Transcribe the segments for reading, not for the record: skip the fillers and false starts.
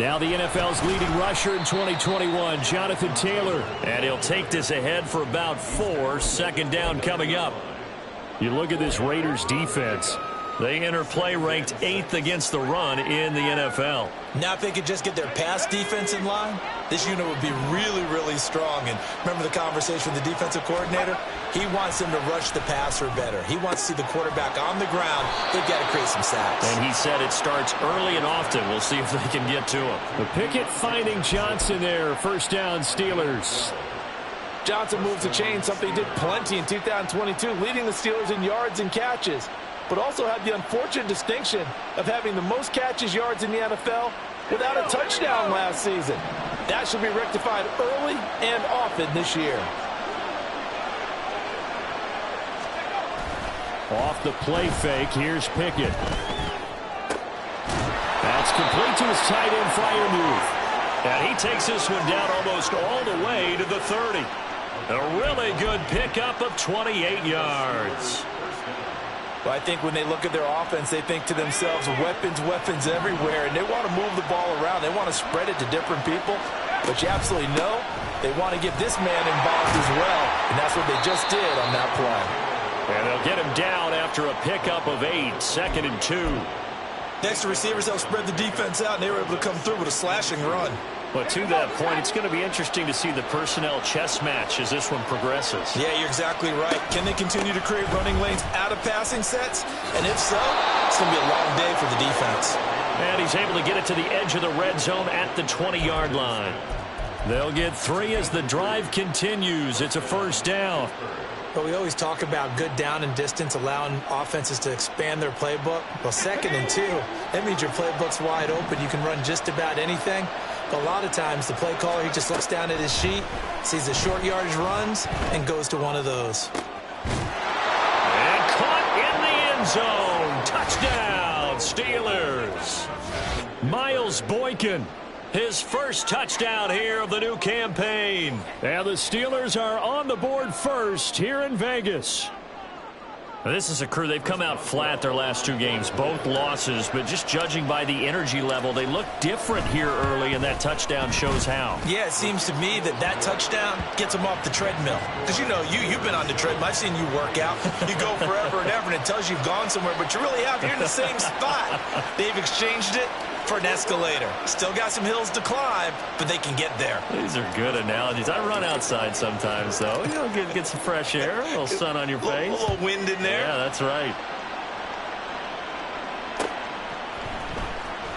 Now the NFL's leading rusher in 2021, Jonathan Taylor. And he'll take this ahead for about 4. Second down coming up. You look at this Raiders defense. They enter play ranked 8th against the run in the NFL. Now if they could just get their pass defense in line, this unit would be really, really strong. And remember the conversation with the defensive coordinator? He wants them to rush the passer better. He wants to see the quarterback on the ground. They've got to create some sacks. And he said it starts early and often. We'll see if they can get to him. The Pickett finding Johnson there. First down, Steelers. Johnson moves the chain, something he did plenty in 2022, leading the Steelers in yards and catches, but also had the unfortunate distinction of having the most catches yards in the NFL without a touchdown last season. That should be rectified early and often this year. Off the play fake, here's Pickett. That's complete to his tight end flyer move. And he takes this one down almost all the way to the 30. A really good pickup of 28 yards. Well, I think when they look at their offense, they think to themselves, weapons, weapons everywhere, and they want to move the ball around. They want to spread it to different people, but you absolutely know they want to get this man involved as well, and that's what they just did on that play. And they'll get him down after a pickup of 8, 2nd and 2. Next to receivers, they'll spread the defense out, and they were able to come through with a slashing run. But to that point, it's going to be interesting to see the personnel chess match as this one progresses. Yeah, you're exactly right. Can they continue to create running lanes out of passing sets? And if so, it's going to be a long day for the defense. And he's able to get it to the edge of the red zone at the 20-yard line. They'll get 3 as the drive continues. It's a first down. But we always talk about good down and distance, allowing offenses to expand their playbook. Well, 2nd and 2, that means your playbook's wide open. You can run just about anything. But a lot of times, the play caller, he just looks down at his sheet, sees the short yardage runs, and goes to one of those. And caught in the end zone. Touchdown, Steelers. Miles Boykin. His first touchdown here of the new campaign. And the Steelers are on the board first here in Vegas. This is a crew, they've come out flat their last 2 games, both losses, but just judging by the energy level, they look different here early, and that touchdown shows how. Yeah, it seems to me that touchdown gets them off the treadmill. Because you know, you've been on the treadmill. I've seen you work out. You go forever and ever, and it tells you you've gone somewhere, but you really have. You're in the same spot. They've exchanged it for an escalator. Still got some hills to climb, but they can get there. These are good analogies. I run outside sometimes, though. You know, get some fresh air, a little sun on your face. A little wind in there. Yeah, that's right.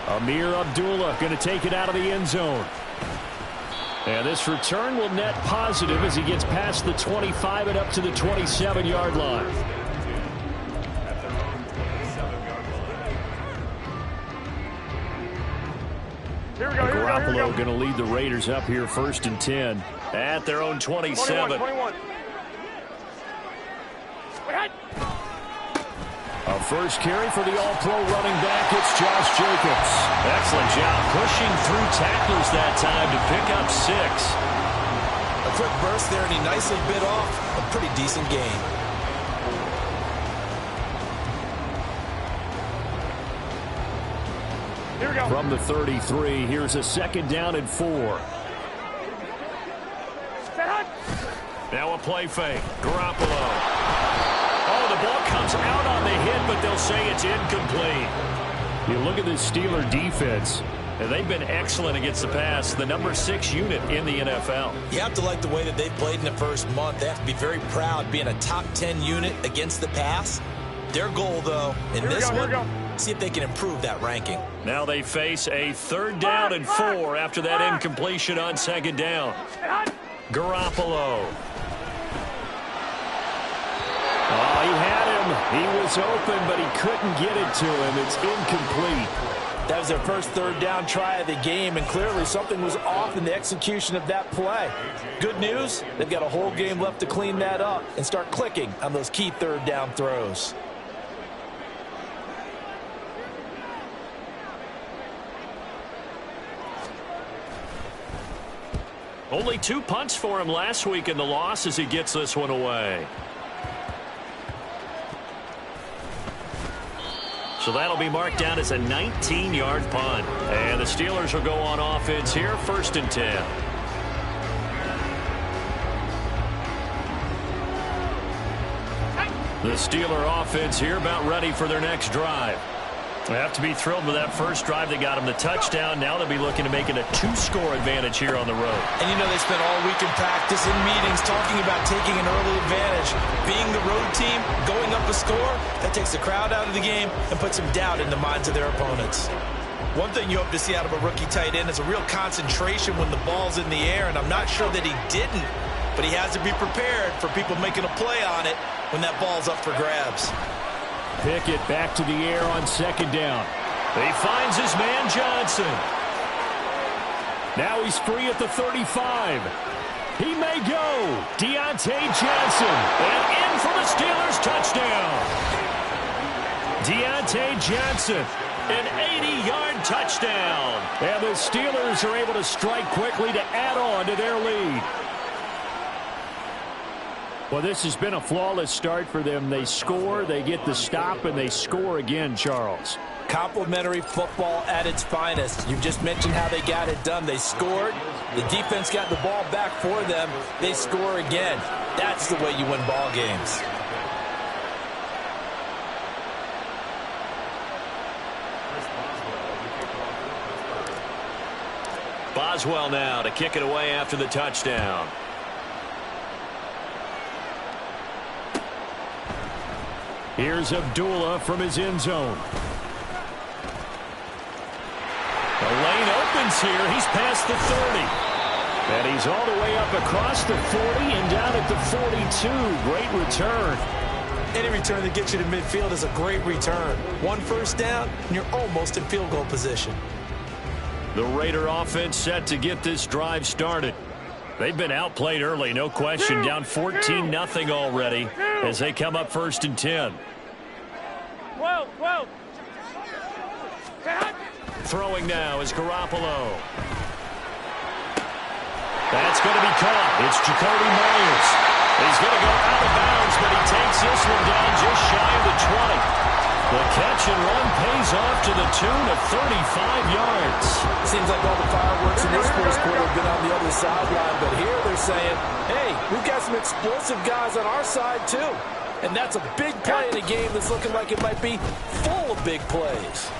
Amir Abdullah going to take it out of the end zone. And this return will net positive as he gets past the 25 and up to the 27-yard line. Garoppolo going to lead the Raiders up here 1st and 10 at their own 27. 21. A first carry for the all-pro running back. It's Josh Jacobs. Excellent job pushing through tacklers that time to pick up 6. A quick burst there, and he nicely bit off a pretty decent gain. Here we go. From the 33, here's a 2nd down and 4. Now a play fake. Garoppolo. Oh, the ball comes out on the hit, but they'll say it's incomplete. You look at this Steeler defense, and they've been excellent against the pass, the number 6 unit in the NFL. You have to like the way that they've played in the first month. They have to be very proud being a top 10 unit against the pass. Their goal, though, in this one, see if they can improve that ranking. Now they face a 3rd down and 4 after that incompletion on 2nd down. Garoppolo. Oh, he had him. He was open, but he couldn't get it to him. It's incomplete. That was their first 3rd down try of the game, and clearly something was off in the execution of that play. Good news, they've got a whole game left to clean that up and start clicking on those key 3rd down throws. Only 2 punts for him last week in the loss as he gets this one away. So that'll be marked down as a 19-yard punt. And the Steelers will go on offense here, 1st and 10. The Steeler offense here about ready for their next drive. They have to be thrilled with that first drive. They got them the touchdown. Now they'll be looking to make it a 2-score advantage here on the road. And you know they spent all week in practice, in meetings, talking about taking an early advantage. Being the road team, going up a score, that takes the crowd out of the game and puts some doubt in the minds of their opponents. One thing you hope to see out of a rookie tight end is a real concentration when the ball's in the air, and I'm not sure that he didn't, but he has to be prepared for people making a play on it when that ball's up for grabs. Pickett back to the air on 2nd down. He finds his man Johnson. Now he's free at the 35. He may go. Deontay Johnson. And in for the Steelers touchdown. Deontay Johnson. An 80-yard touchdown. And the Steelers are able to strike quickly to add on to their lead. Well, this has been a flawless start for them. They score, they get the stop, and they score again, Charles. Complimentary football at its finest. You just mentioned how they got it done. They scored. The defense got the ball back for them. They score again. That's the way you win ball games. Boswell now to kick it away after the touchdown. Here's Abdullah from his end zone. The lane opens here. He's past the 30. And he's all the way up across the 40 and down at the 42. Great return. Any return that gets you to midfield is a great return. 1 first down, and you're almost in field goal position. The Raider offense set to get this drive started. They've been outplayed early, no question. Down 14-0 already as they come up 1st and 10. Throwing now is Garoppolo. That's going to be caught. It's Jacoby Myers. He's going to go out of bounds, but he takes this one down just shy of the 20. The catch and run pays off to the tune of 35 yards. Seems like all the fireworks in this first quarter have been on the other sideline, but here they're saying, hey, we've got some explosive guys on our side too. And that's a big play in a game that's looking like it might be full of big plays.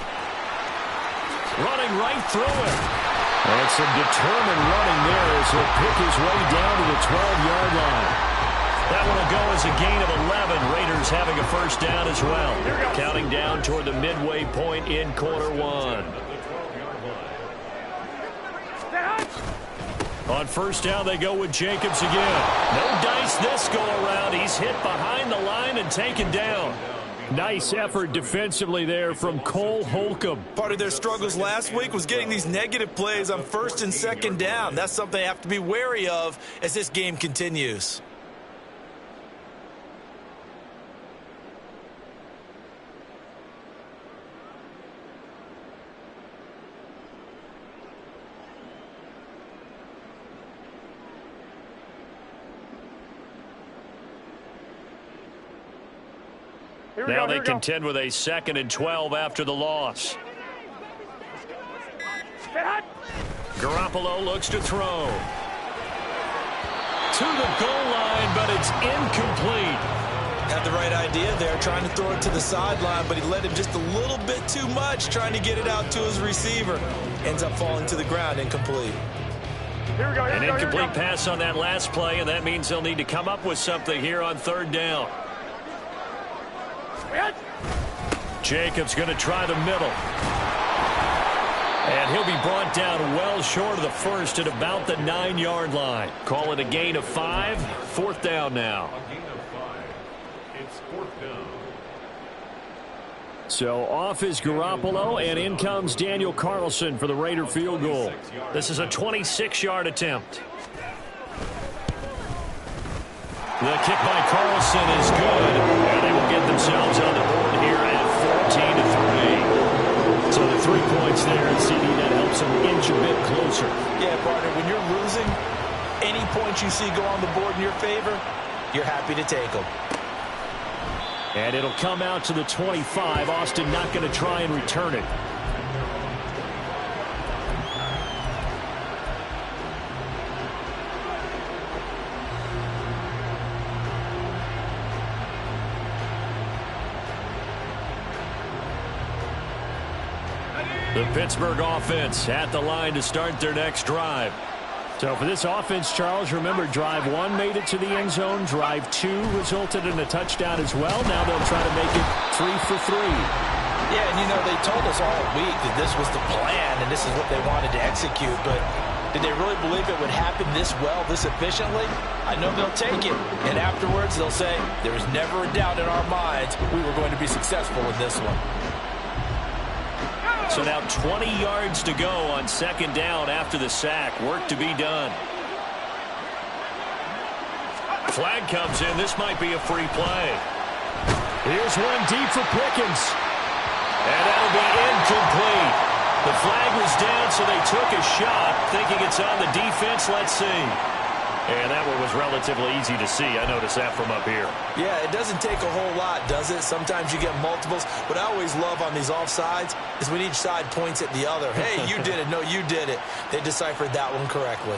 Running right through it. And some determined running there as he'll pick his way down to the 12-yard line. That one will go as a gain of 11. Raiders having a first down as well. Counting down toward the midway point in quarter 1. On first down, they go with Jacobs again. No dice this go-around. He's hit behind the line and taken down. Nice effort defensively there from Cole Holcomb. Part of their struggles last week was getting these negative plays on 1st and 2nd down. That's something they have to be wary of as this game continues. Now they contend with a 2nd and 12 after the loss. Garoppolo looks to throw. To the goal line, but it's incomplete. Had the right idea there, trying to throw it to the sideline, but he let him just a little bit too much, trying to get it out to his receiver. Ends up falling to the ground, incomplete. An incomplete pass on that last play, and that means they'll need to come up with something here on 3rd down. Jacobs going to try the middle. And he'll be brought down well short of the first at about the 9-yard line. Call it a gain of 5. 4th down now. It's 4th down. So off is Garoppolo, and in comes Daniel Carlson for the Raider field goal. This is a 26-yard attempt. The kick by Carlson is good, and they will get themselves on the board here at 14-3. So the 3 points there, and CD, that helps them inch a bit closer. Yeah, partner, when you're losing, any points you see go on the board in your favor, you're happy to take them. And it'll come out to the 25. Austin not going to try and return it. The Pittsburgh offense at the line to start their next drive. So for this offense, Charles, remember, drive 1 made it to the end zone. Drive 2 resulted in a touchdown as well. Now they'll try to make it 3 for 3. Yeah, and they told us all week that this was the plan and this is what they wanted to execute. But did they really believe it would happen this well, this efficiently? I know they'll take it. And afterwards, they'll say, there was never a doubt in our minds we were going to be successful in this one. So now 20 yards to go on second down after the sack. Work to be done. Flag comes in. This might be a free play. Here's one deep for Pickens. And that'll be incomplete. The flag was down, so they took a shot, thinking it's on the defense. Let's see. And that one was relatively easy to see. I noticed that from up here. Yeah, it doesn't take a whole lot, does it? Sometimes you get multiples. What I always love on these offsides is when each side points at the other. Hey, you did it. No, you did it. They deciphered that one correctly.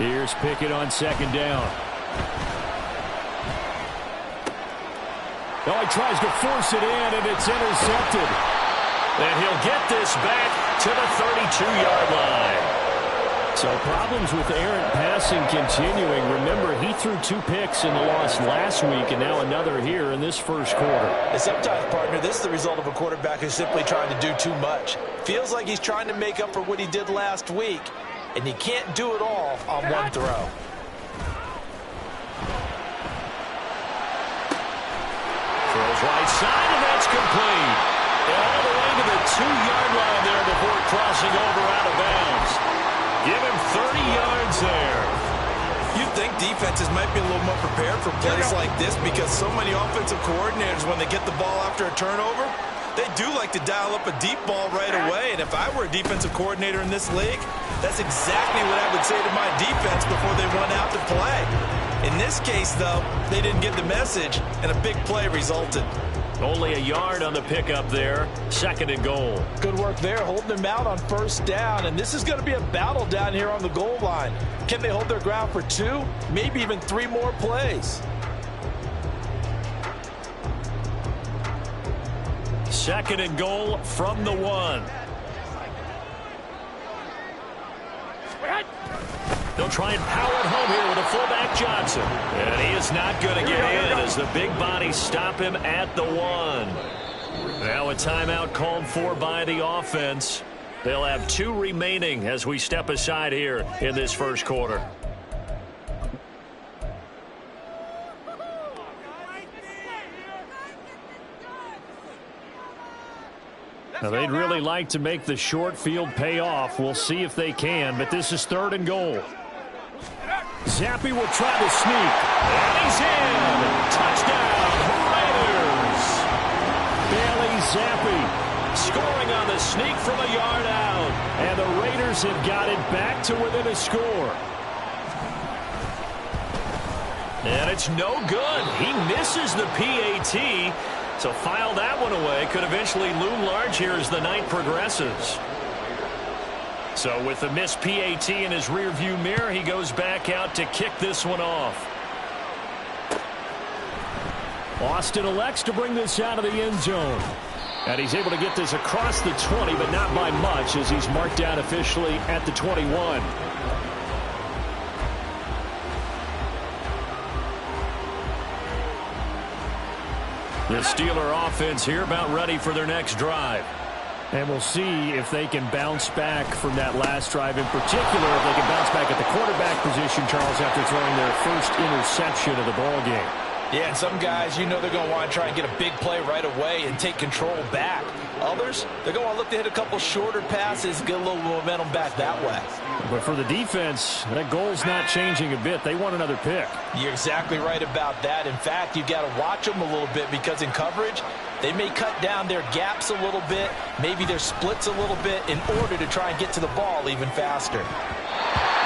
Here's Pickett on second down. Oh, he tries to force it in, and it's intercepted. And he'll get this back to the 32-yard line. So problems with errant passing continuing. Remember, he threw 2 picks in the loss last week, and now another here in this first quarter. And sometimes, partner, this is the result of a quarterback who's simply trying to do too much. Feels like he's trying to make up for what he did last week, and he can't do it all on one throw. Throws right side, and that's complete. And all the way to the 2-yard line there before crossing over out of bounds. Give him 30 yards there. You'd think defenses might be a little more prepared for plays like this because so many offensive coordinators, when they get the ball after a turnover, they do like to dial up a deep ball right away. And if I were a defensive coordinator in this league, that's exactly what I would say to my defense before they went out to play. In this case, though, they didn't get the message, and a big play resulted. Only a yard on the pickup there. 2nd and goal. Good work there, holding them out on first down. And this is going to be a battle down here on the goal line. Can they hold their ground for 2, maybe even 3 more plays? 2nd and goal from the 1. They'll try and power it home here with a fullback Johnson. And he is not going to get in as the big bodies stop him at the 1. Now a timeout called for by the offense. They'll have 2 remaining as we step aside here in this first quarter. Now, they'd really like to make the short field pay off. We'll see if they can, but this is 3rd and goal. Zappi will try to sneak. And he's in. Touchdown, Raiders. Bailey Zappi scoring on the sneak from a yard out. And the Raiders have got it back to within a score. And it's no good. He misses the PAT. So file that one away. Could eventually loom large here as the night progresses. So with the missed PAT in his rearview mirror, he goes back out to kick this one off. Austin elects to bring this out of the end zone. And he's able to get this across the 20, but not by much as he's marked down officially at the 21. The Steeler offense here about ready for their next drive. And we'll see if they can bounce back from that last drive, in particular if they can bounce back at the quarterback position, Charles, after throwing their first interception of the ball game. Yeah, and some guys, you know they're going to want to try and get a big play right away and take control back. Others, they're going to look to hit a couple shorter passes, get a little momentum back that way. But for the defense, that goal's not changing a bit. They want another pick. You're exactly right about that. In fact, you've got to watch them a little bit because in coverage, they may cut down their gaps a little bit, maybe their splits a little bit in order to try and get to the ball even faster.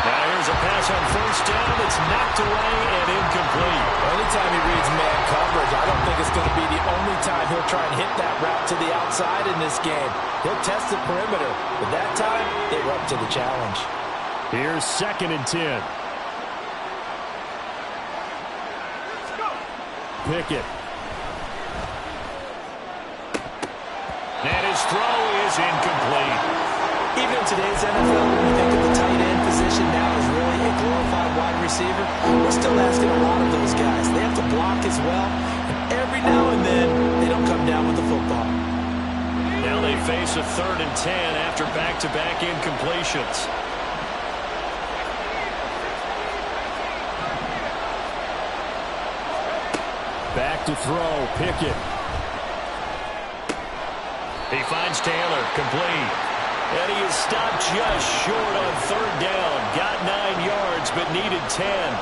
Now here's a pass on first down. It's knocked away and incomplete. Anytime he reads man coverage, I don't think it's going to be the only time he'll try and hit that route to the outside in this game. He'll test the perimeter, but that time, they were up to the challenge. Here's 2nd and 10. Pickett. And his throw is incomplete. Even in today's NFL, when you think of the tight end position now as really a glorified wide receiver, we're still asking a lot of those guys. They have to block as well, and every now and then, they don't come down with the football. Now they face a 3rd and 10 after back-to-back incompletions. Back to throw, Pickett. He finds Taylor, complete. And he is stopped just short on 3rd down. Got 9 yards, but needed 10.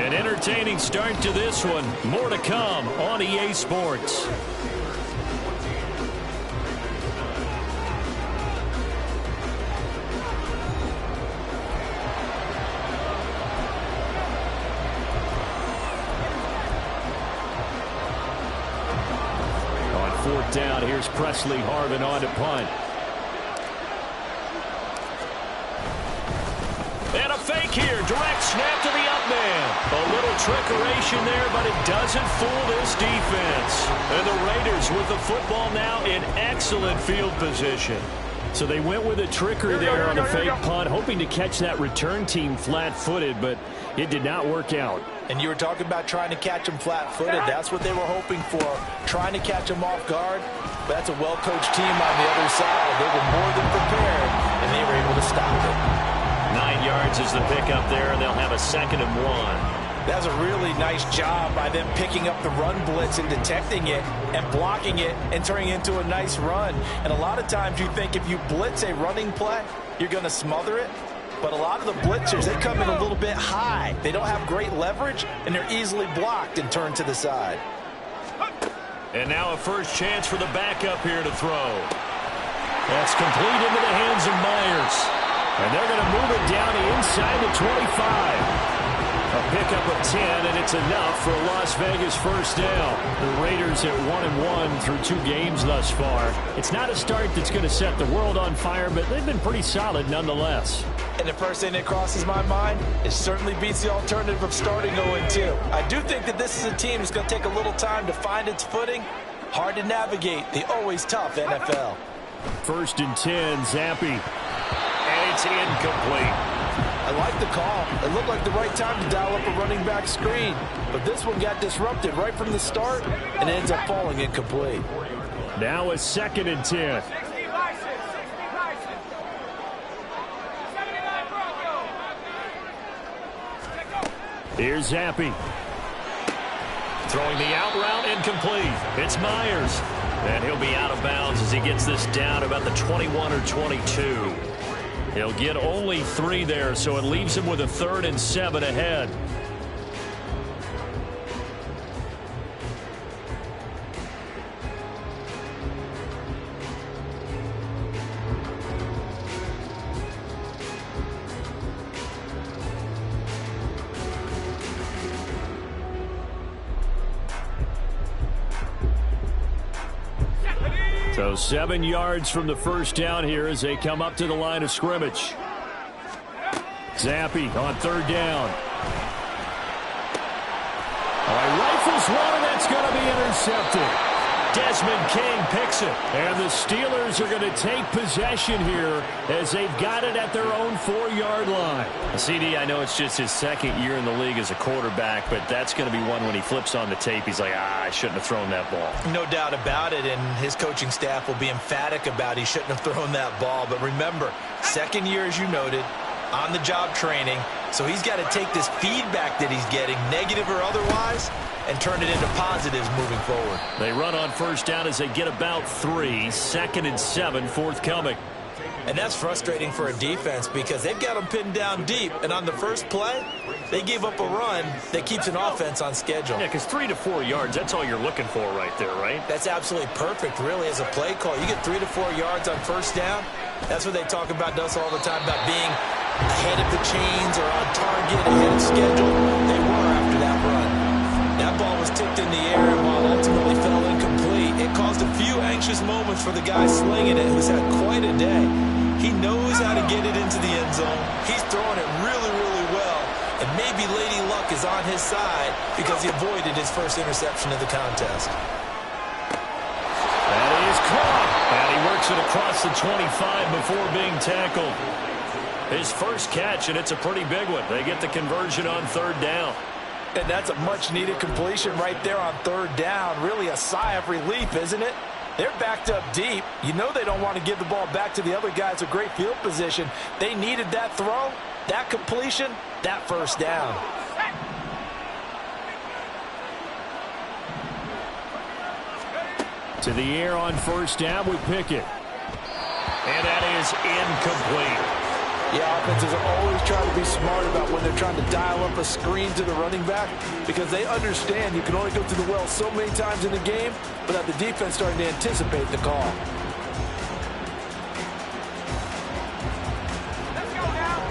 An entertaining start to this one. More to come on EA Sports. Down. Here's Presley Harvin on to punt. And a fake here. Direct snap to the up man. A little trickeration there, but it doesn't fool this defense. And the Raiders with the football now in excellent field position. So they went with a trickery there on the fake punt, hoping to catch that return team flat-footed, but it did not work out. And you were talking about trying to catch them flat-footed. That's what they were hoping for, trying to catch them off guard. But that's a well-coached team on the other side. They were more than prepared, and they were able to stop it. 9 yards is the pickup there, and they'll have a 2nd and 1. That's a really nice job by them picking up the run blitz and detecting it and blocking it and turning it into a nice run. And a lot of times you think if you blitz a running play, you're going to smother it. But a lot of the blitzers, they come in a little bit high. They don't have great leverage, and they're easily blocked and turned to the side. And now a first chance for the backup here to throw. That's complete into the hands of Myers. And they're going to move it down inside the 25. A pickup of 10, and it's enough for a Las Vegas first down. The Raiders at 1-1 through 2 games thus far. It's not a start that's going to set the world on fire, but they've been pretty solid nonetheless. And the first thing that crosses my mind, it certainly beats the alternative of starting 0-2. I do think that this is a team that's going to take a little time to find its footing. Hard to navigate the always tough NFL. 1st and 10, Zappe. And it's incomplete. I like the call. It looked like the right time to dial up a running back screen. But this one got disrupted right from the start and ends up falling incomplete. Now a 2nd and 10. Here's Zappe. Throwing the out route incomplete. It's Myers. And he'll be out of bounds as he gets this down about the 21 or 22. He'll get only 3 there, so it leaves him with a 3rd and 7 ahead. So 7 yards from the first down here as they come up to the line of scrimmage. Zappe on 3rd down. All right, rifles one, and that's going to be intercepted. Desmond King picks it. And the Steelers are going to take possession here as they've got it at their own 4-yard line. CD, I know it's just his second year in the league as a quarterback, but that's going to be one when he flips on the tape, he's like, I shouldn't have thrown that ball. No doubt about it, and his coaching staff will be emphatic about he shouldn't have thrown that ball. But remember, second year, as you noted, on-the-job training, so he's got to take this feedback that he's getting, negative or otherwise, and turn it into positives moving forward. They run on first down as they get about 3. 2nd and 7 forthcoming. And that's frustrating for a defense because they've got them pinned down deep, and on the first play, they gave up a run that keeps an offense on schedule. Yeah, because 3 to 4 yards, that's all you're looking for right there, right? That's absolutely perfect, really, as a play call. You get 3 to 4 yards on first down. That's what they talk about us all the time, about being ahead of the chains or on target, ahead of schedule. They were after that run. That ball was tipped in the air, and while ultimately fell incomplete, it caused a few anxious moments for the guy slinging it, who's had quite a day. He knows how to get it into the end zone. He's throwing it really, really well. And maybe Lady Luck is on his side because he avoided his first interception of the contest. That is caught. And he works it across the 25 before being tackled. His first catch, and it's a pretty big one. They get the conversion on 3rd down. And that's a much-needed completion right there on 3rd down. Really a sigh of relief, isn't it? They're backed up deep. You know they don't want to give the ball back to the other guys a great field position. They needed that throw, that completion, that first down. To the air on first down with Pickett. And that is incomplete. Yeah, offenses are always trying to be smart about when they're trying to dial up a screen to the running back because they understand you can only go to the well so many times in the game without the defense starting to anticipate the call.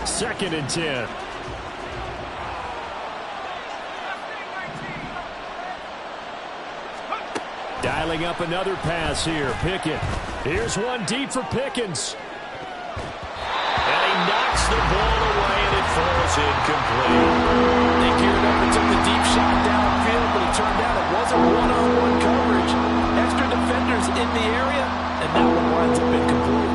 Second and 10. Dialing up another pass here. Pickett. Here's one deep for Pickens. And he knocks the ball away, and it falls incomplete. They geared up and took the deep shot downfield, but it turned out it wasn't one-on-one coverage. Extra defenders in the area, and that one winds up incomplete.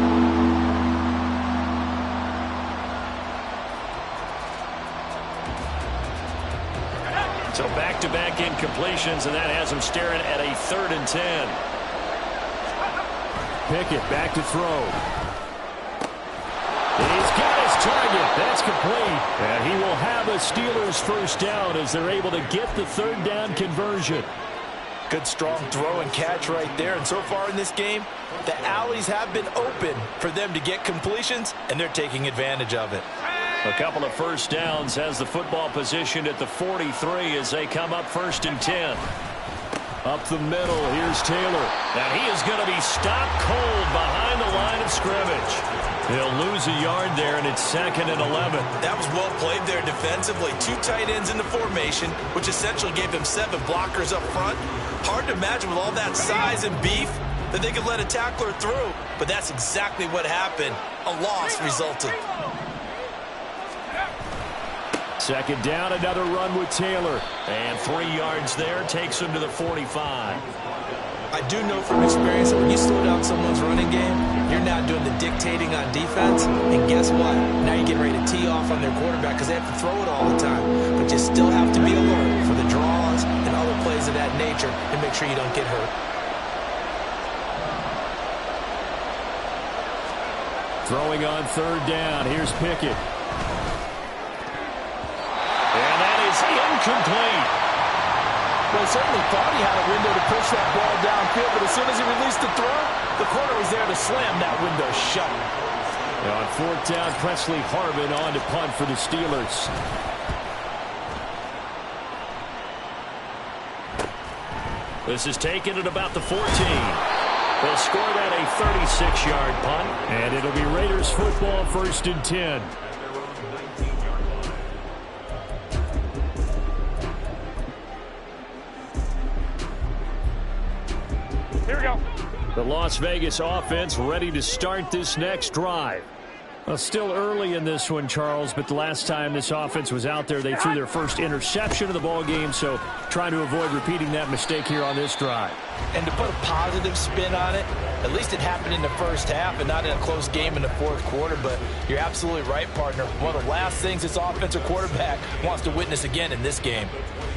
So back-to-back incompletions, and that has him staring at a 3rd and 10. Pickett back to throw. He's got his target. That's complete. And he will have a Steelers first down as they're able to get the 3rd down conversion. Good strong throw and catch right there. And so far in this game, the alleys have been open for them to get completions, and they're taking advantage of it. A couple of first downs, has the football positioned at the 43 as they come up 1st and 10. Up the middle, here's Taylor. And he is going to be stopped cold behind the line of scrimmage. He'll lose a yard there, and it's 2nd and 11. That was well played there defensively. 2 tight ends in the formation, which essentially gave him 7 blockers up front. Hard to imagine with all that size and beef that they could let a tackler through. But that's exactly what happened. A loss resulted. 2nd down, another run with Taylor. And 3 yards there, takes him to the 45. I do know from experience that when you slow down someone's running game, you're now doing the dictating on defense. And guess what? Now you're getting ready to tee off on their quarterback because they have to throw it all the time. But you still have to be alert for the draws and other plays of that nature and make sure you don't get hurt. Throwing on 3rd down, here's Pickett. And that is incomplete. Well, he certainly thought he had a window to push that ball downfield, but as soon as he released the throw, the corner was there to slam that window shut. And on 4th down, Presley Harvin on to punt for the Steelers. This is taken at about the 14. They'll score that a 36-yard punt, and it'll be Raiders football 1st and 10. Here we go. The Las Vegas offense ready to start this next drive. Well, still early in this one, Charles, but the last time this offense was out there, they threw their first interception of the ball game, so trying to avoid repeating that mistake here on this drive. And to put a positive spin on it, at least it happened in the first half and not in a close game in the fourth quarter. But you're absolutely right, partner. One of the last things this offensive quarterback wants to witness again in this game.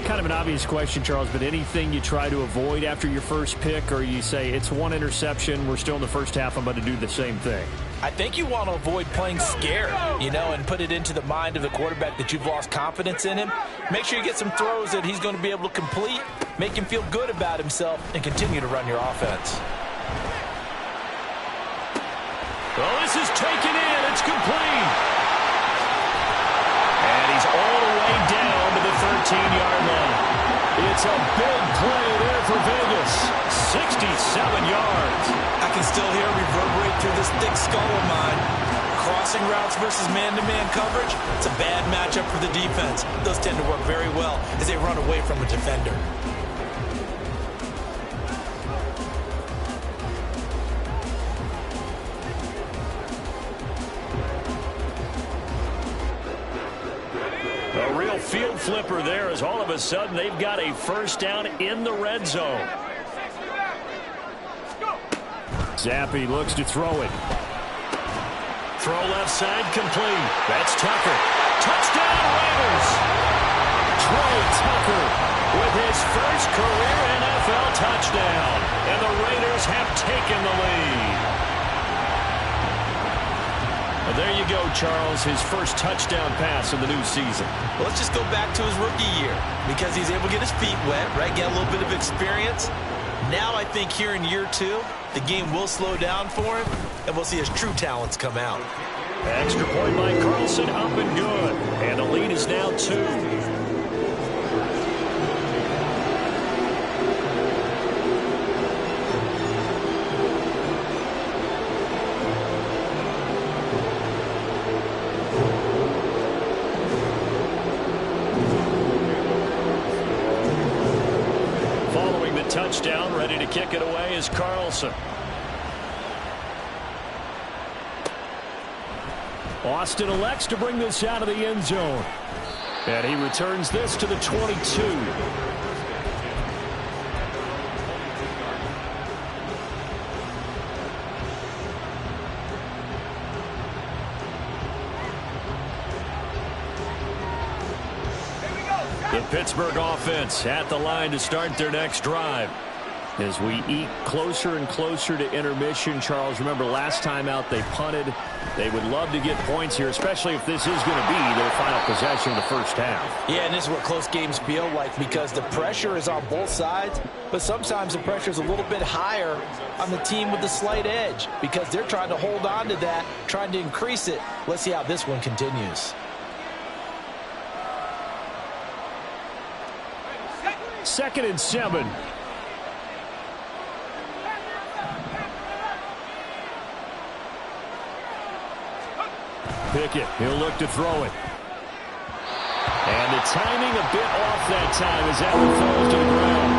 Kind of an obvious question, Charles, but anything you try to avoid after your first pick, or you say it's one interception, we're still in the first half, I'm about to do the same thing? I think you want to avoid playing scared, and put it into the mind of the quarterback that you've lost confidence in him. Make sure you get some throws that he's going to be able to complete, make him feel good about himself, and continue to run your offense. Well, this is taken in. It's complete. And he's all the way down to the 13-yard line. It's a big play there for Vegas. 67 yards. I can still hear it reverberate through this thick skull of mine. Crossing routes versus man-to-man coverage, it's a bad matchup for the defense. Those tend to work very well as they run away from a defender. A real field flipper there as all of a sudden they've got a first down in the red zone. Zappi looks to throw it. Throw left side complete. That's Tucker. Touchdown Raiders. Trey Tucker with his first career NFL touchdown. And the Raiders have taken the lead. Well, there you go, Charles. His first touchdown pass of the new season. Well, let's just go back to his rookie year because he's able to get his feet wet, right? Get a little bit of experience. Now I think here in year two, the game will slow down for him, and we'll see his true talents come out. Extra point by Carlson, up and good. And the lead is now 2. Touchdown, ready to kick it away is Carlson. Austin elects to bring this out of the end zone. And he returns this to the 22. The Pittsburgh offense at the line to start their next drive. As we eat closer and closer to intermission, Charles, remember last time out they punted. They would love to get points here, especially if this is going to be their final possession of the first half. Yeah, and this is what close games feel like because the pressure is on both sides, but sometimes the pressure is a little bit higher on the team with the slight edge because they're trying to hold on to that, trying to increase it. Let's see how this one continues. 2nd and 7. Pickett, he'll look to throw it. And the timing a bit off that time as that one falls to the ground.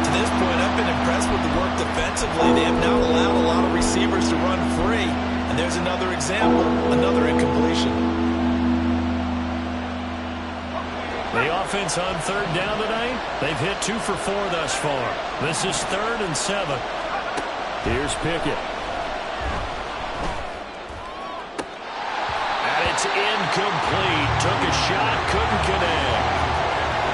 To this point, I've been impressed with the work defensively. They have not allowed a lot of receivers to run free. And there's another example, another incompletion. The offense on 3rd down tonight, they've hit 2 for 4 thus far. This is 3rd and 7. Here's Pickett. And it's incomplete. Took a shot, couldn't connect.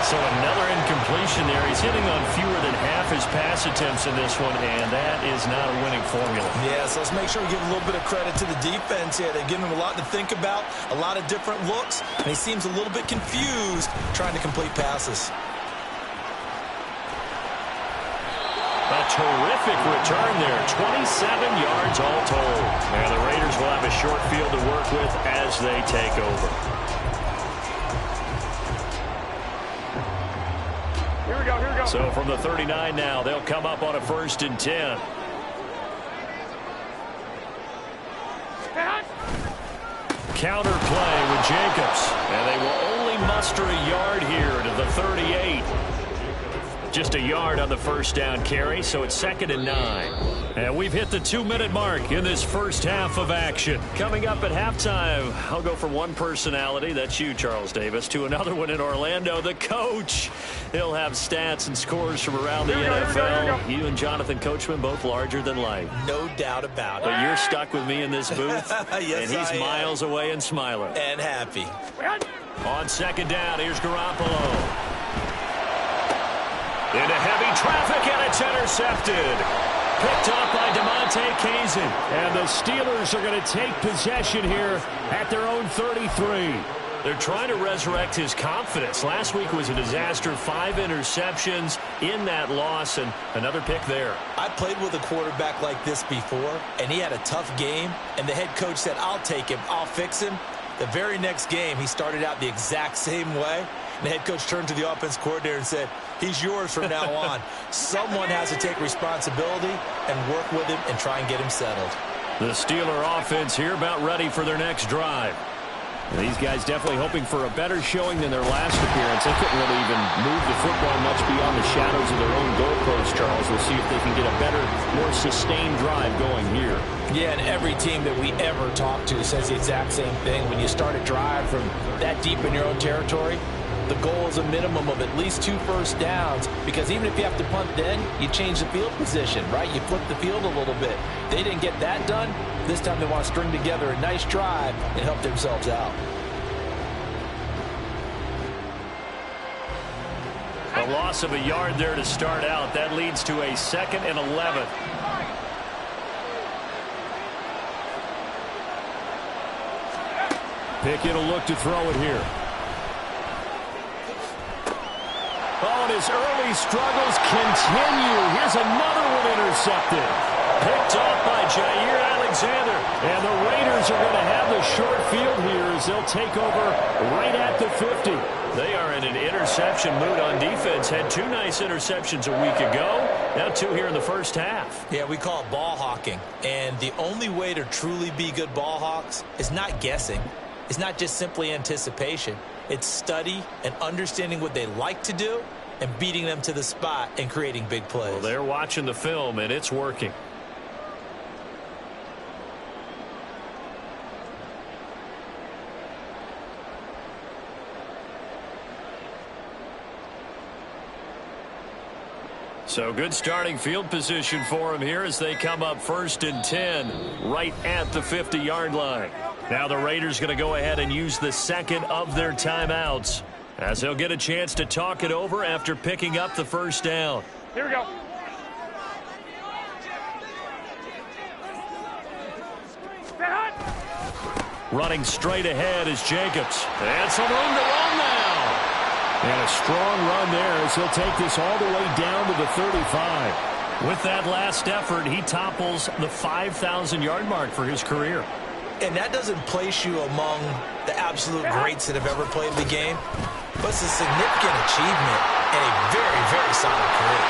So another incompletion there. He's hitting on fewer than half his pass attempts in this one, and that is not a winning formula. Yeah, so let's make sure we give a little bit of credit to the defense here. They've given him a lot to think about, a lot of different looks, and he seems a little bit confused trying to complete passes. A terrific return there. 27 yards all told. And the Raiders will have a short field to work with as they take over. Here we go, here we go. So from the 39 now, they'll come up on a 1st and 10. Counter play with Jacobs. And they will only muster a yard here to the 38. just a yard on the first down carry, so it's 2nd and 9. And we've hit the 2-minute mark in this first half of action. Coming up at halftime, I'll go from one personality, that's you, Charles Davis, to another one in Orlando, the coach. He'll have stats and scores from around the NFL. You and Jonathan Coachman, both larger than life. No doubt about it. But you're stuck with me in this booth, yes, and he's miles away and smiling. And happy. On 2nd down, here's Garoppolo. Into heavy traffic, and it's intercepted. Picked up by Kttn. And the Steelers are going to take possession here at their own 33. They're trying to resurrect his confidence. Last week was a disaster. 5 interceptions in that loss, and another pick there. I played with a quarterback like this before, and he had a tough game, and the head coach said, I'll take him, I'll fix him. The very next game, he started out the exact same way. And the head coach turned to the offense coordinator and said, he's yours from now on. Someone has to take responsibility and work with him and try and get him settled. The Steeler offense here about ready for their next drive. And these guys definitely hoping for a better showing than their last appearance. They couldn't really even move the football much beyond the shadows of their own goalpost, Charles. We'll see if they can get a better, more sustained drive going here. Yeah, and every team that we ever talk to says the exact same thing. When you start a drive from that deep in your own territory, the goal is a minimum of at least 2 first downs, because even if you have to punt then, you change the field position, right? You flip the field a little bit. They didn't get that done. This time they want to string together a nice drive and help themselves out. A loss of a yard there to start out. That leads to a 2nd and 11. Pickett will look to throw it here. Oh, and his early struggles continue. Here's another one intercepted. Picked off by Jair Alexander. And the Raiders are going to have the short field here as they'll take over right at the 50. They are in an interception mood on defense. Had 2 nice interceptions a week ago. Now 2 here in the first half. Yeah, we call it ball hawking. And the only way to truly be good ball hawks is not guessing. It's not just simply anticipation. It's study and understanding what they like to do and beating them to the spot and creating big plays. Well, they're watching the film, and it's working. So good starting field position for them here as they come up 1st and 10 right at the 50-yard line. Now the Raiders going to go ahead and use the 2nd of their timeouts as they'll get a chance to talk it over after picking up the first down. Here we go. Running straight ahead is Jacobs. And some room to run now. And a strong run there as he'll take this all the way down to the 35. With that last effort, he topples the 5,000-yard mark for his career. And that doesn't place you among the absolute greats that have ever played the game, but it's a significant achievement and a very, very solid career.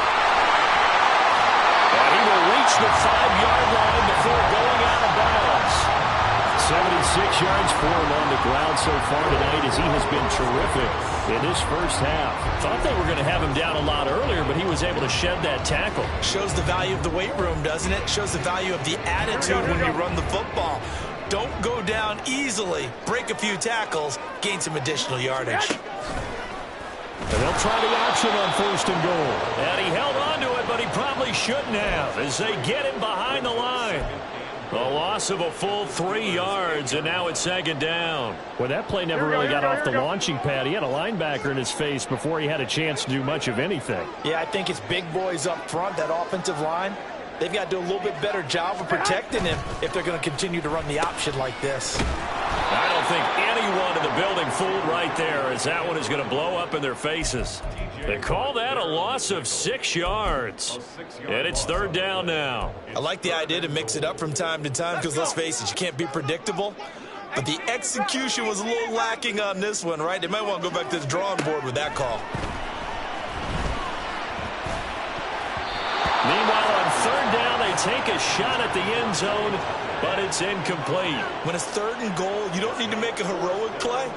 And he will reach the 5-yard line before going out of bounds. 76 yards for him on the ground so far tonight as he has been terrific in this first half. Thought they were going to have him down a lot earlier, but he was able to shed that tackle. Shows the value of the weight room, doesn't it? Shows the value of the attitude when you run the football. Don't go down easily. Break a few tackles, gain some additional yardage. And they'll try the option on 1st and goal. And he held on to it, but he probably shouldn't have as they get him behind the line. A loss of a full 3 yards, and now it's 2nd down. Well, that play never really got off the launching pad. He had a linebacker in his face before he had a chance to do much of anything. Yeah, I think it's big boys up front, that offensive line. They've got to do a little bit better job of protecting him if they're going to continue to run the option like this. I don't think anyone in the building fooled right there as that one is going to blow up in their faces. They call that a loss of 6 yards. And it's 3rd down now. I like the idea to mix it up from time to time because, let's face it, you can't be predictable. But the execution was a little lacking on this one, right? They might want to go back to the drawing board with that call. Meanwhile, on 3rd down, they take a shot at the end zone, but it's incomplete. When it's 3rd and goal, you don't need to make a heroic play.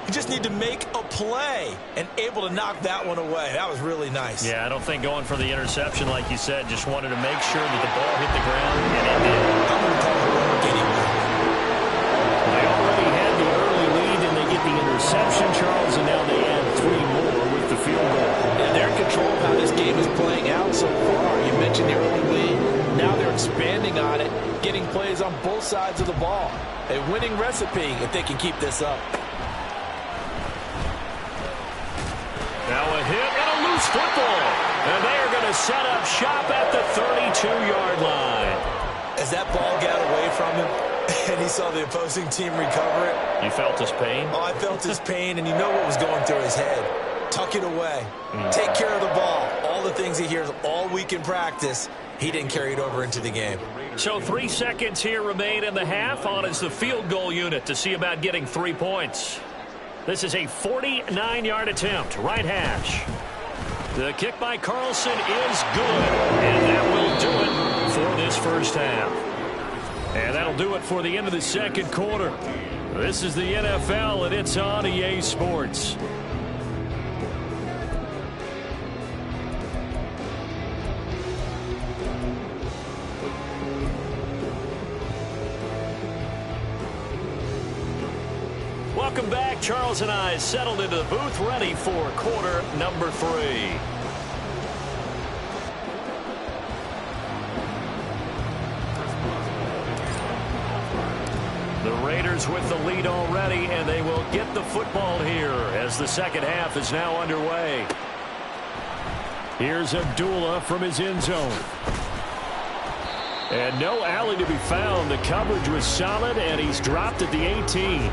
You just need to make a play and able to knock that one away. That was really nice. Yeah, I don't think going for the interception, like you said, just wanted to make sure that the ball hit the ground, and it did. I'm going to call it work anyway. They already had the early lead, and they get the interception, Charles, and now they add 3 more with the field goal. Yeah, they're in control of how this game is playing out so far. You mentioned the early lead. Now they're expanding on it, getting plays on both sides of the ball. A winning recipe if they can keep this up. Now a hit and a loose football. And they are going to set up shop at the 32-yard line. As that ball got away from him and he saw the opposing team recover it. You felt his pain? Oh, I felt his pain, and you know what was going through his head. Tuck it away. Take care of the ball. All the things he hears all week in practice, he didn't carry it over into the game. So 3 seconds here remain in the half. On is the field goal unit to see about getting 3 points. This is a 49-yard attempt, right hash. The kick by Carlson is good, and that will do it for this first half. And that'll do it for the end of the second quarter. This is the NFL, and it's on EA Sports. Welcome back. Charles and I settled into the booth, ready for quarter number 3. The Raiders with the lead already, and they will get the football here as the second half is now underway. Here's Abdullah from his end zone. And no alley to be found. The coverage was solid, and he's dropped at the 18.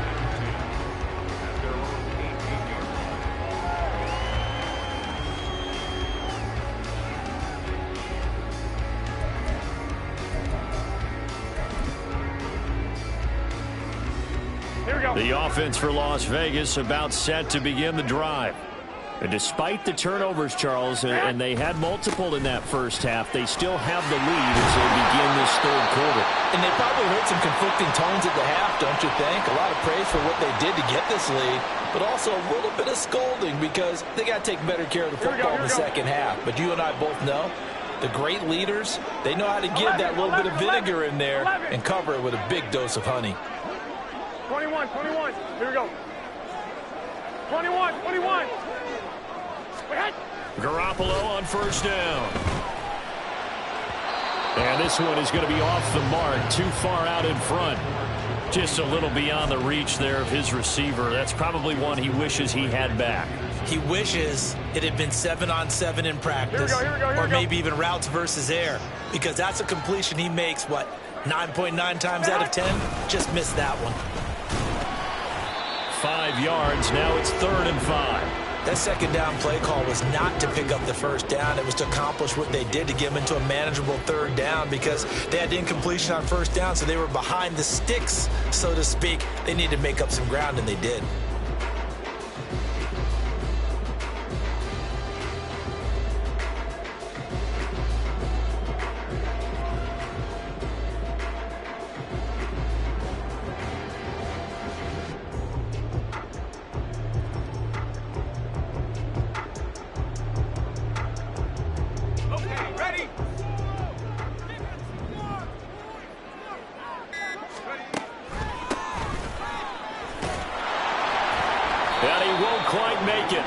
The offense for Las Vegas about set to begin the drive. And despite the turnovers, Charles, and they had multiple in that first half, they still have the lead as they begin this third quarter. And they probably heard some conflicting tones at the half, don't you think? A lot of praise for what they did to get this lead, but also a little bit of scolding because they got to take better care of the football in the second half. But you and I both know the great leaders, they know how to give that little bit of vinegar in there and cover it with a big dose of honey. 21, here we go. 21. Garoppolo on first down. And this one is going to be off the mark, too far out in front. Just a little beyond the reach there of his receiver. That's probably one he wishes he had back. He wishes it had been 7-on-7 in practice, or maybe even routes versus air, because that's a completion he makes, 9.9 times out of 10? Just missed that one. 5 yards. Now it's 3rd and 5. That second down play call was not to pick up the first down. It was to accomplish what they did to get them into a manageable 3rd down because they had incompletion on first down, so they were behind the sticks, so to speak. They needed to make up some ground, and they did. And he won't quite make it.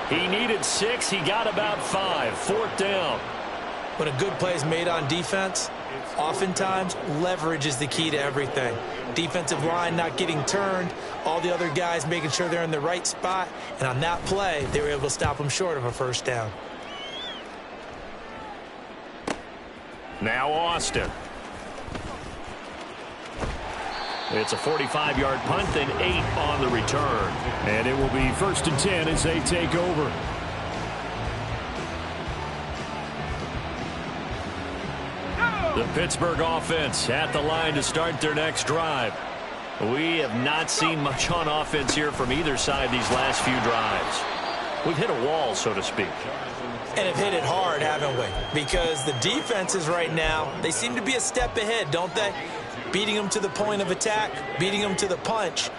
He needed 6. He got about 5. 4th down. When a good play is made on defense, oftentimes leverage is the key to everything. Defensive line not getting turned, all the other guys making sure they're in the right spot, and on that play, they were able to stop them short of a first down. Now Austin. It's a 45-yard punt, then 8 on the return. And it will be 1st and 10 as they take over. The Pittsburgh offense at the line to start their next drive. We have not seen much on offense here from either side these last few drives. We've hit a wall, so to speak. And have hit it hard, haven't we? Because the defenses right now, they seem to be a step ahead, don't they? beating them to the point of attack, beating them to the punch.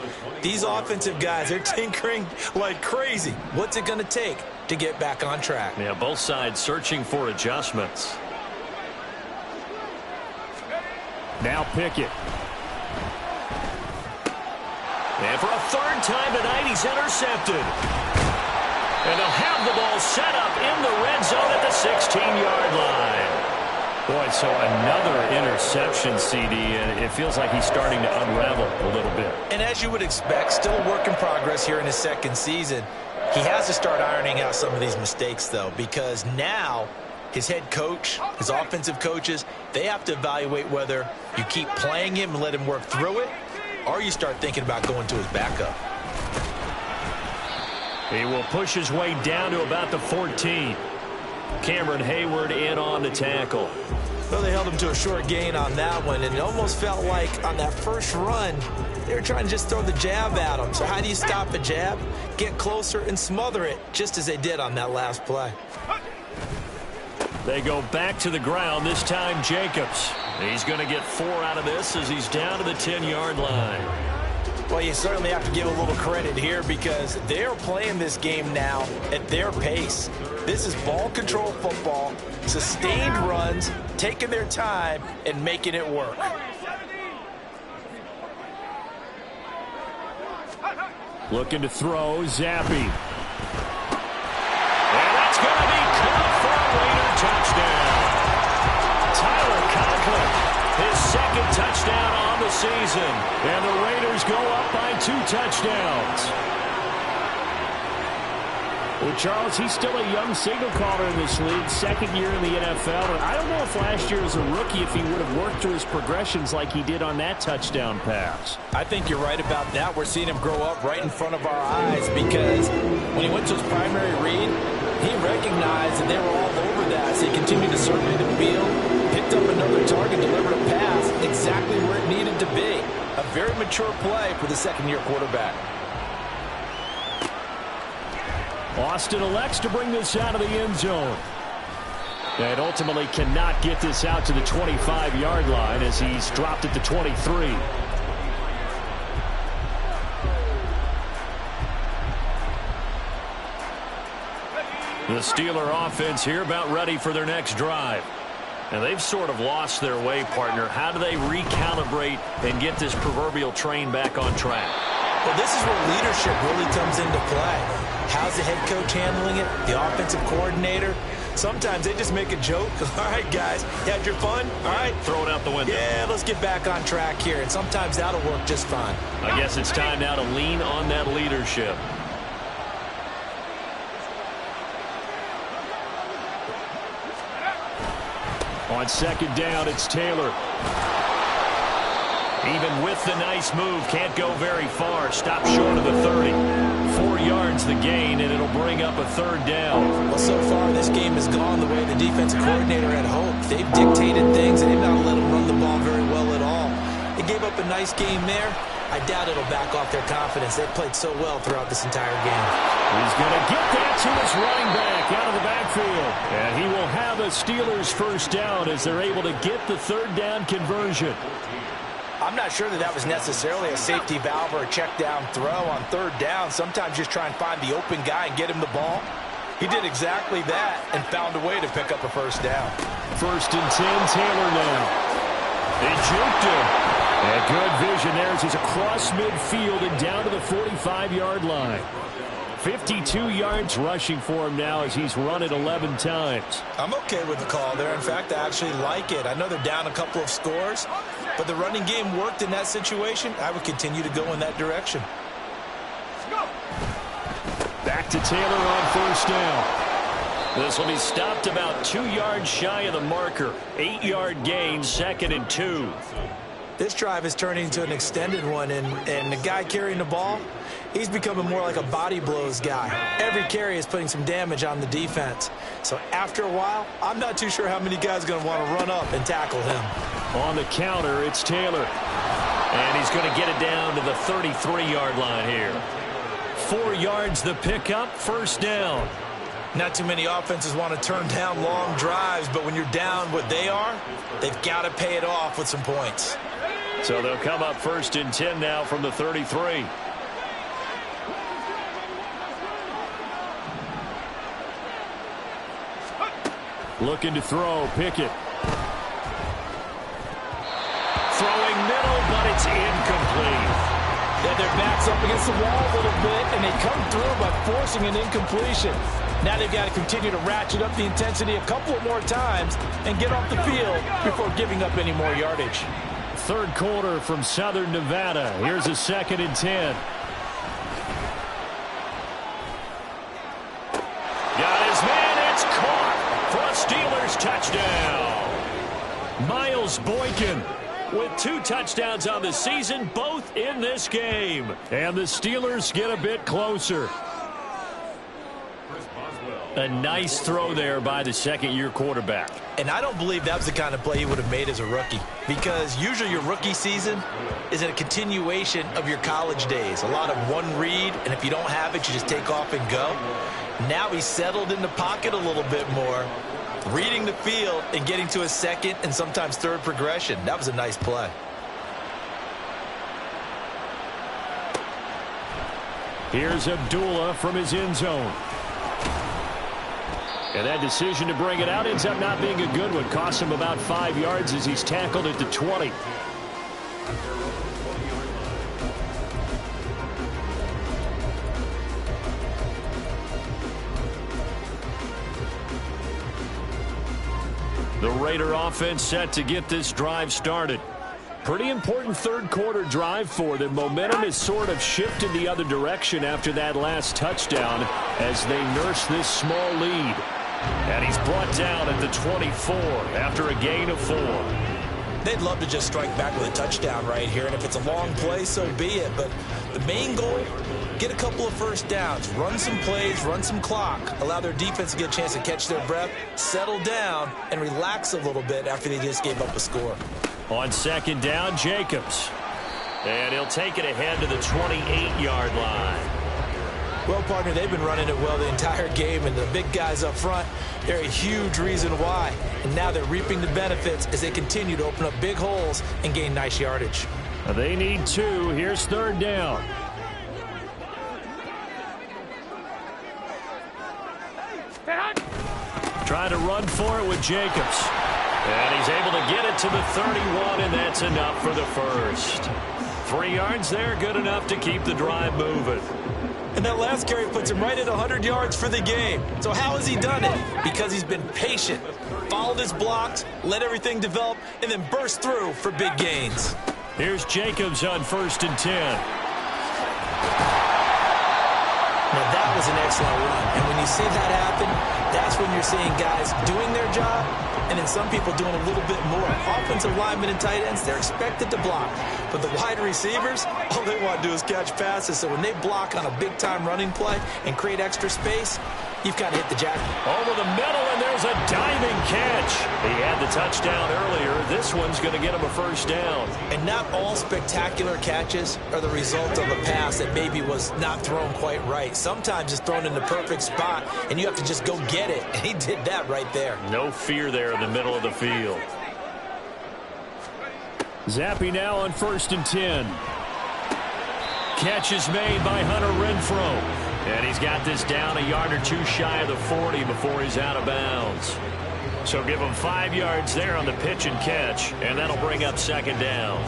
These offensive guys are tinkering like crazy. What's it going to take to get back on track? Yeah, both sides searching for adjustments. Now Pickett. And for a third time tonight, he's intercepted. And they'll have the ball set up in the red zone at the 16-yard line. Boy, so another interception, CD, and it feels like he's starting to unravel a little bit. And as you would expect, still a work in progress here in his second season. He has to start ironing out some of these mistakes, though, because now his head coach, his offensive coaches, they have to evaluate whether you keep playing him and let him work through it, or you start thinking about going to his backup. He will push his way down to about the 14. Cameron Hayward in on the tackle. Well, they held him to a short gain on that one, and it almost felt like on that first run, they were trying to just throw the jab at him. So how do you stop a jab? Get closer and smother it, just as they did on that last play. They go back to the ground, this time Jacobs. He's going to get 4 out of this as he's down to the 10-yard line. Well, you certainly have to give a little credit here because they're playing this game now at their pace. This is ball control football, sustained runs, taking their time and making it work. Looking to throw, Zappi. And that's going to be caught for a Raider touchdown. Tyler Conklin, his second touchdown on the season. And the Raiders go up by 2 touchdowns. Well, Charles, he's still a young signal caller in this league, second year in the NFL. And I don't know if last year as a rookie, if he would have worked through his progressions like he did on that touchdown pass. I think you're right about that. We're seeing him grow up right in front of our eyes because when he went to his primary read, he recognized that they were all over that. So he continued to survey the field, picked up another target, delivered a pass exactly where it needed to be. A very mature play for the second-year quarterback. Austin elects to bring this out of the end zone. And ultimately cannot get this out to the 25-yard line as he's dropped at the 23. The Steeler offense here about ready for their next drive. And they've sort of lost their way, partner. How do they recalibrate and get this proverbial train back on track? Well, this is where leadership really comes into play. How's the head coach handling it? The offensive coordinator? Sometimes they just make a joke. All right, guys, you had your fun? All right. Throw it out the window. Yeah, let's get back on track here. And sometimes that'll work just fine. I guess it's time now to lean on that leadership. On second down, it's Taylor. Even with the nice move, can't go very far. Stop short of the 30. 4 yards the gain, and it'll bring up a third down. Well, so far this game has gone the way the defensive coordinator had hoped. They've dictated things, and they've not let them run the ball very well at all. They gave up a nice game there. I doubt it'll back off their confidence. They've played so well throughout this entire game. He's going to get that to his running back out of the backfield. And he will have a Steelers first down as they're able to get the third down conversion. I'm not sure that was necessarily a safety valve or a check down throw on third down. Sometimes just try and find the open guy and get him the ball. He did exactly that and found a way to pick up a first down. First and 10, Taylor now. They juked him. And good vision there as he's across midfield and down to the 45-yard line. 52 yards rushing for him now as he's run it 11 times. I'm okay with the call there. In fact, I actually like it. I know they're down a couple of scores, but the running game worked in that situation. I would continue to go in that direction. Back to Taylor on first down. This will be stopped about 2 yards shy of the marker. 8-yard gain, 2nd and 2. This drive is turning into an extended one, and the guy carrying the ball, he's becoming more like a body blows guy. Every carry is putting some damage on the defense. So after a while, I'm not too sure how many guys are going to want to run up and tackle him. On the counter, it's Taylor. And he's going to get it down to the 33-yard line here. 4 yards the pickup, first down. Not too many offenses want to turn down long drives, but when you're down what they are, they've got to pay it off with some points. So they'll come up 1st and 10 now from the 33. Looking to throw. Pickett. Throwing middle, but it's incomplete. Yeah, their back's up against the wall a little bit, and they come through by forcing an incompletion. Now they've got to continue to ratchet up the intensity a couple of more times and get off the field before giving up any more yardage. 3rd quarter from Southern Nevada. Here's a 2nd and 10. Got his man. It's caught for a Steelers touchdown. Miles Boykin with 2 touchdowns on the season, both in this game. And the Steelers get a bit closer. A nice throw there by the 2nd-year quarterback. And I don't believe that was the kind of play he would have made as a rookie, because usually your rookie season is a continuation of your college days. A lot of one read, and if you don't have it, you just take off and go. Now he's settled in the pocket a little bit more, reading the field and getting to his 2nd and sometimes 3rd progression. That was a nice play. Here's Abdullah from his end zone. And that decision to bring it out ends up not being a good one. Costs him about 5 yards as he's tackled at the 20. The Raider offense set to get this drive started. Pretty important 3rd quarter drive for them. Momentum has sort of shifted the other direction after that last touchdown as they nurse this small lead. And he's brought down at the 24 after a gain of 4. They'd love to just strike back with a touchdown right here, and if it's a long play, so be it. But the main goal, get a couple of 1st downs, run some plays, run some clock, allow their defense to get a chance to catch their breath, settle down, and relax a little bit after they just gave up a score. On 2nd down, Jacobs. And he'll take it ahead to the 28-yard line. Well, partner, they've been running it well the entire game, and the big guys up front, they're a huge reason why. And now they're reaping the benefits as they continue to open up big holes and gain nice yardage. They need 2. Here's 3rd down. Trying to run for it with Jacobs. And he's able to get it to the 31, and that's enough for the 1st. 3 yards there, good enough to keep the drive moving. And that last carry puts him right at 100 yards for the game. So how has he done it? Because he's been patient, followed his blocks, let everything develop, and then burst through for big gains. Here's Jacobs on 1st and 10. Now that was an excellent run. And when you see that happen, that's when you're seeing guys doing their job, and then some people doing a little bit more. Offensive linemen and tight ends, they're expected to block. But the wide receivers, all they want to do is catch passes. So when they block on a big-time running play and create extra space, you've got to hit the jacket. Over the middle, and there's a diving catch. He had the touchdown earlier. This one's going to get him a 1st down. And not all spectacular catches are the result of a pass that maybe was not thrown quite right. Sometimes it's thrown in the perfect spot, and you have to just go get it. And he did that right there. No fear there in the middle of the field. Zappy now on 1st and 10. Catch is made by Hunter Renfrow. And he's got this down a yard or 2 shy of the 40 before he's out of bounds. So give him 5 yards there on the pitch and catch, and that'll bring up 2nd down.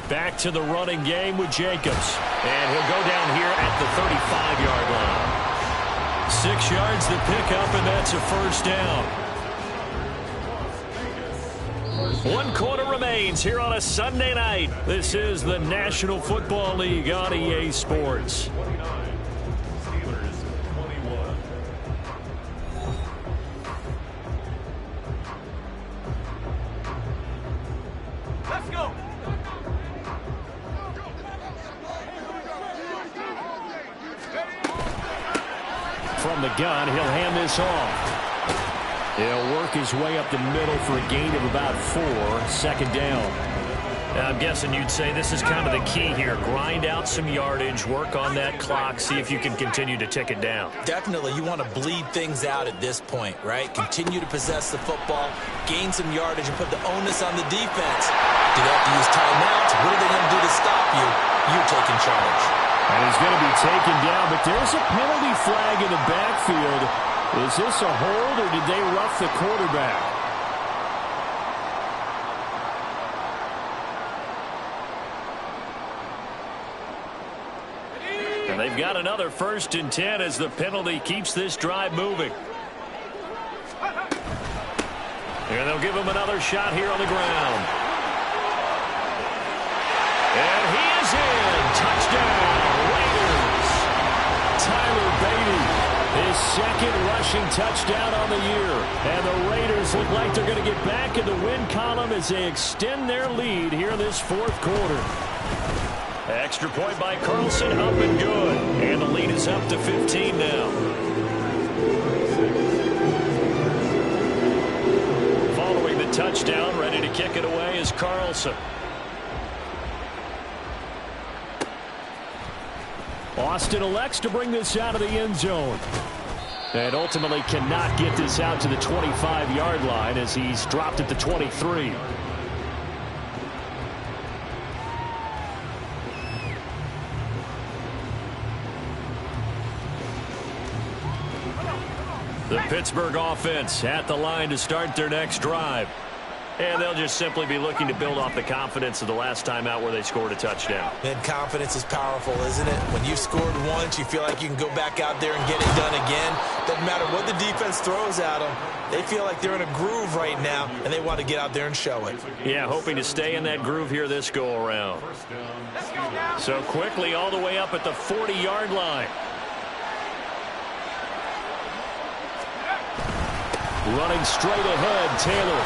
Back to the running game with Jacobs. And he'll go down here at the 35-yard line. 6 yards to pick up, and that's a 1st down. 1 quarter remains here on a Sunday night. This is the National Football League on EA Sports. Let's go. From the gun, he'll hand this off. He'll work his way up the middle for a gain of about 4. 2nd down. I'm guessing you'd say this is kind of the key here. Grind out some yardage, work on that clock, see if you can continue to tick it down. Definitely, you want to bleed things out at this point, right? Continue to possess the football, gain some yardage, and put the onus on the defense. Do they have to use timeouts? What are they going to do to stop you? You're taking charge. And he's going to be taken down, but there's a penalty flag in the backfield. Is this a hold, or did they rough the quarterback? And they've got another 1st and 10 as the penalty keeps this drive moving. And they'll give him another shot here on the ground. And he is in. Touchdown, Raiders. Tyler Beatty, his 2nd rushing touchdown on the year. And the Raiders look like they're going to get back in the win column as they extend their lead here in this 4th quarter. Extra point by Carlson, up and good. And the lead is up to 15 now. Following the touchdown, ready to kick it away is Carlson. Austin elects to bring this out of the end zone. And ultimately cannot get this out to the 25-yard line as he's dropped at the 23. The Pittsburgh offense at the line to start their next drive. And they'll just simply be looking to build off the confidence of the last time out where they scored a touchdown. And confidence is powerful, isn't it? When you've scored once, you feel like you can go back out there and get it done again. Doesn't matter what the defense throws at them. They feel like they're in a groove right now, and they want to get out there and show it. Yeah, hoping to stay in that groove here this go-around. So quickly all the way up at the 40-yard line. Running straight ahead, Taylor.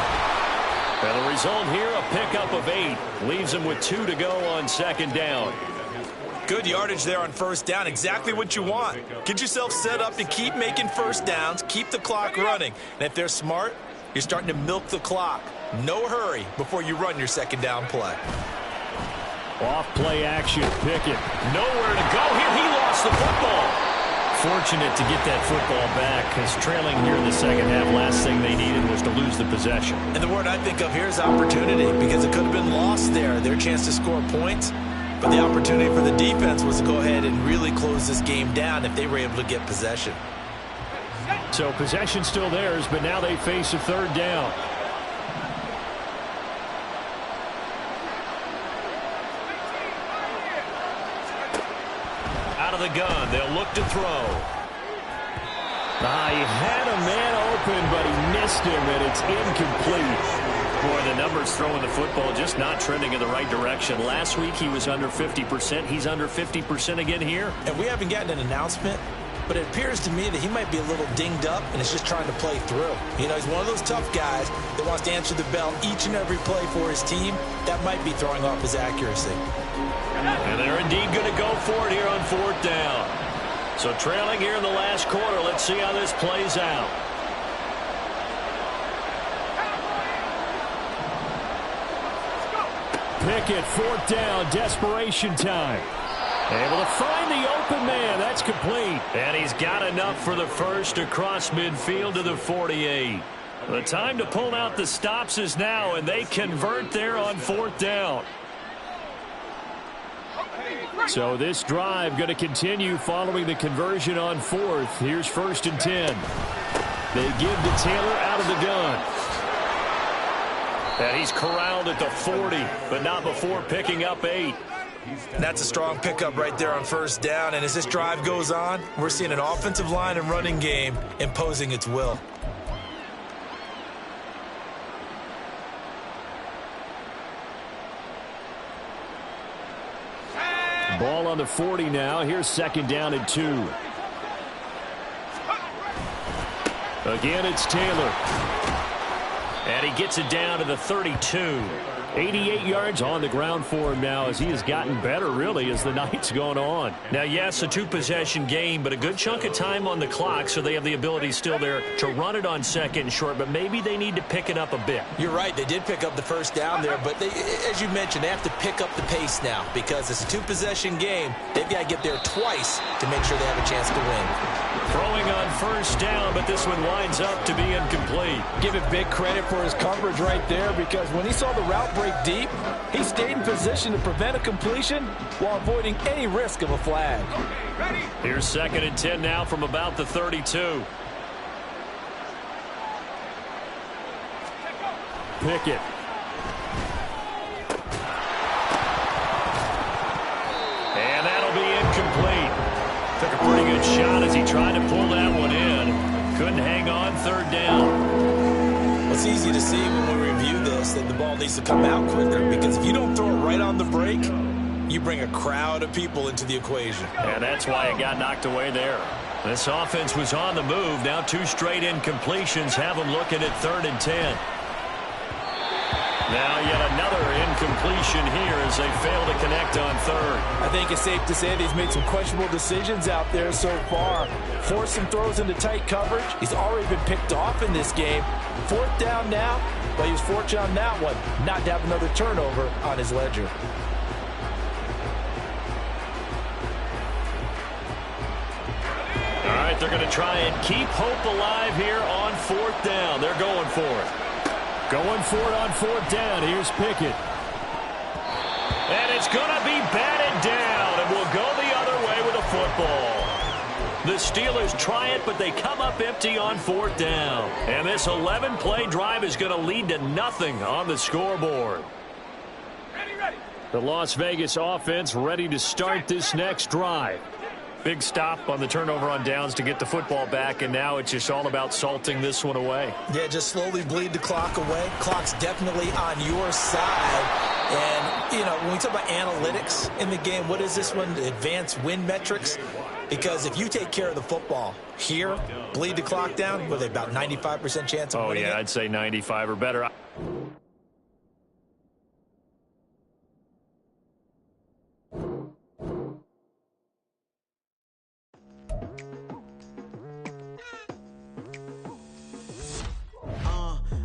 And the result here, a pickup of 8. Leaves him with 2 to go on 2nd down. Good yardage there on 1st down. Exactly what you want. Get yourself set up to keep making 1st downs. Keep the clock running. And if they're smart, you're starting to milk the clock. No hurry before you run your 2nd down play. Off play action, Pickett. Nowhere to go here. He lost the football. Fortunate to get that football back, because trailing here in the 2nd half, last thing they needed was to lose the possession. And the word I think of here is opportunity, because it could have been lost there. Their chance to score points, but the opportunity for the defense was to go ahead and really close this game down if they were able to get possession. So possession still theirs, but now they face a 3rd down. Out of the gun, they'll look to throw. He had a man open, but he missed him, and it's incomplete. Boy, the numbers throwing the football just not trending in the right direction. Last week he was under 50%. He's under 50% again here. And we haven't gotten an announcement, but it appears to me that he might be a little dinged up and is just trying to play through. You know, he's one of those tough guys that wants to answer the bell each and every play for his team. That might be throwing off his accuracy. And they're indeed going to go for it here on 4th down. So trailing here in the last quarter. Let's see how this plays out. Pickett, 4th down, desperation time. Able to find the open man. That's complete. And he's got enough for the 1st across midfield to the 48. The time to pull out the stops is now, and they convert there on 4th down. So this drive going to continue following the conversion on 4th. Here's 1st and 10. They give to Taylor out of the gun. And he's corralled at the 40, but not before picking up 8. That's a strong pickup right there on 1st down. And as this drive goes on, we're seeing an offensive line and running game imposing its will. Ball on the 40 now. Here's 2nd down and 2. Again, it's Taylor. And he gets it down to the 32. 88 yards on the ground for him now as he has gotten better, really, as the night's gone on. Now, yes, a two-possession game, but a good chunk of time on the clock, so they have the ability still there to run it on second and short, but maybe they need to pick it up a bit. You're right. They did pick up the first down there, but as you mentioned, they have to pick up the pace now because it's a two-possession game. They've got to get there twice to make sure they have a chance to win. Throwing on first down, but this one winds up to be incomplete. Give it big credit for his coverage right there because when he saw the route break deep, he stayed in position to prevent a completion while avoiding any risk of a flag. Here's 2nd and 10 now from about the 32. Pickett. And that'll be incomplete. Took a pretty good shot as he tried to pull that one in. Couldn't hang on 3rd down. It's easy to see when we review this that the ball needs to come out quicker because if you don't throw it right on the break, you bring a crowd of people into the equation. And that's why it got knocked away there. This offense was on the move. Now 2 straight incompletions have them looking at 3rd and 10. Now yet another incompletion here as they fail to connect on 3rd. I think it's safe to say that he's made some questionable decisions out there so far. Forced some throws into tight coverage. He's already been picked off in this game. 4th down now, but he was fortunate on that one not to have another turnover on his ledger. All right, they're going to try and keep hope alive here on 4th down. They're going for it. Going for it on 4th down. Here's Pickett. And it's going to be batted down, and we'll go the other way with a football. The Steelers try it, but they come up empty on 4th down. And this 11-play drive is going to lead to nothing on the scoreboard. The Las Vegas offense ready to start this next drive. Big stop on the turnover on downs to get the football back, and now it's just all about salting this one away. Yeah, just slowly bleed the clock away. Clock's definitely on your side. And, you know, when we talk about analytics in the game, what is this one? Advanced win metrics? Because if you take care of the football here, bleed the clock down, with about 95% chance of winning it? I'd say 95 or better.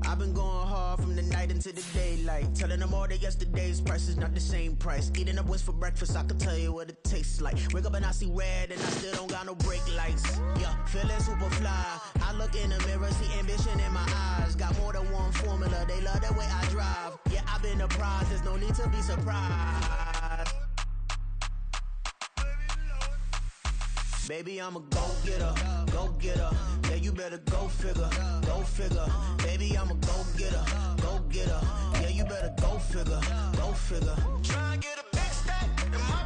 I've been going hard from the night into the daylight, telling them all that yesterday's price is not the same price. Eating up what's for breakfast, I can tell you what it tastes like. Wake up and I see red and I still don't got no brake lights. Yeah, feeling super fly. I look in the mirror, see ambition in my eyes. Got more than one formula, they love the way I drive. Yeah, I've been a prize, there's no need to be surprised. Baby, I'm a go-getter, go-getter. Yeah, you better go figure, go figure. Baby, I'm a go-getter, go-getter. Yeah, you better go figure, go figure. Try and get a big stack in my